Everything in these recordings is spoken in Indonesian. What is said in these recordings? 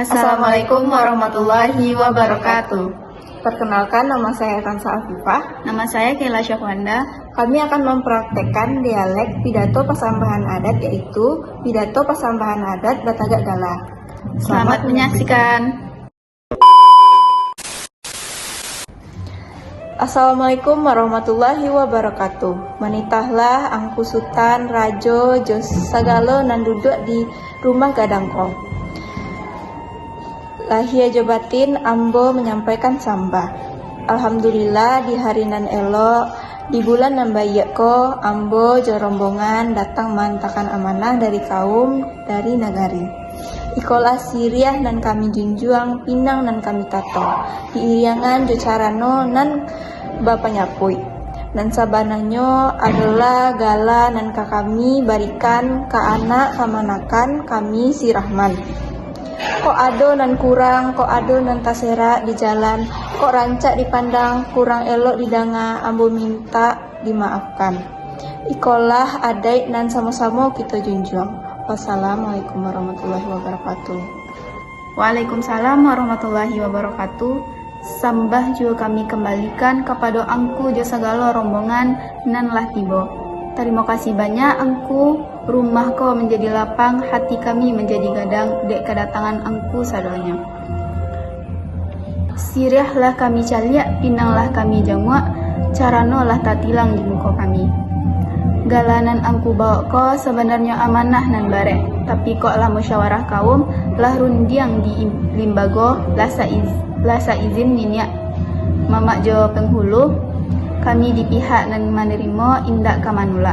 Assalamualaikum warahmatullahi wabarakatuh. Perkenalkan, nama saya Tansa Afifah. Nama saya Kela Syahwanda. Kami akan mempraktekkan dialek pidato pasambahan adat, yaitu pidato pasambahan adat Batagak Gala. Selamat menyaksikan. Assalamualaikum warahmatullahi wabarakatuh. Manitahlah angku Sultan Rajo Jos Sagalo nan duduk di rumah Gadangko. Lahia Jobatin Ambo menyampaikan sambah. Alhamdulillah di hari nan elok, di bulan nan bayak ko, Ambo jo rombongan datang mantakan amanah dari kaum dari nagari. Ikolah siriah nan kami junjuang, pinang nan kami tato. Diiriangan jo carano nan bapa nyapui. Nan sabananyo adalah gala nan kami barikan ke anak kamanakan kami si Rahman. Kok ado nan kurang, kok ado nan tasera di jalan, kok rancak dipandang, kurang elok didanga, ambo minta dimaafkan. Ikolah adai nan sama-sama kita junjung. Wassalamualaikum warahmatullahi wabarakatuh. Waalaikumsalam warahmatullahi wabarakatuh. Sambah juga kami kembalikan kepada angku jasa galo rombongan nan lah tibo. Terima kasih banyak angku, rumah ko menjadi lapang, hati kami menjadi gadang, dek kedatangan angku sadonya. Siriahlah kami caliak, pinanglah kami jangwa, carano lah tatilang di muka kami. Galanan angku bawa ko sebenarnya amanah nan barek, tapi kok lah musyawarah kaum, lah rundiang di limbago, lasa izin minyak. Mamak jo penghulu, kami di pihak nan menerima indak kamanula.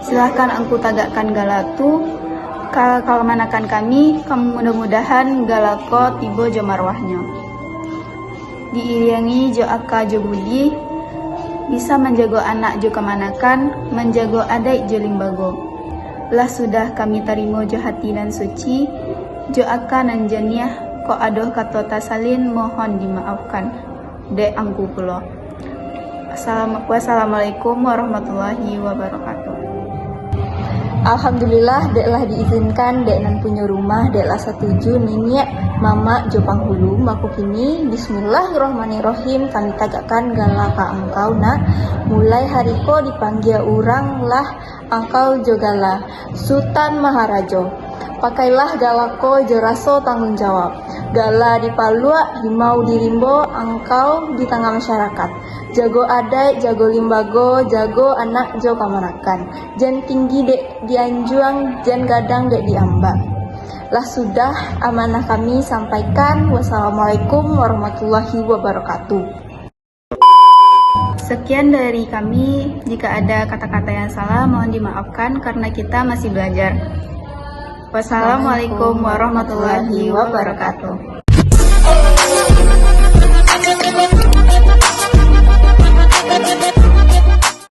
Silahkan angku tagakkan galatu, kalau manakan kami mudah-mudahan galako tibo jo marwahnya. Diiringi jo aka jo budi, bisa menjago anak jo kemanakan, menjago adik jo limbago. Lah sudah kami terima jo hati nan suci, jo aka nan janiah, ko adoh kato tasalin mohon dimaafkan. Dek angku pulo. Wassalamualaikum warahmatullahi wabarakatuh. Alhamdulillah deklah diizinkan dek nan punya rumah deklah setuju minyak mama jo panghulu maku kini bismillahirrohmanirrohim kami tagakkan gala ka engkau nak mulai hariko dipanggil orang lah engkau jo gala Sultan Maharajo. Pakailah galako jo raso tanggung jawab. Gala di Palua, himau di Rimbo, engkau di tengah masyarakat. Jago adai, jago limbago, jago anak jo kamanakan. Jan tinggi dek dianjuang, jan gadang dek diambak. Lah sudah amanah kami sampaikan. Wassalamualaikum warahmatullahi wabarakatuh. Sekian dari kami, jika ada kata-kata yang salah mohon dimaafkan karena kita masih belajar. Wassalamualaikum warahmatullahi wabarakatuh.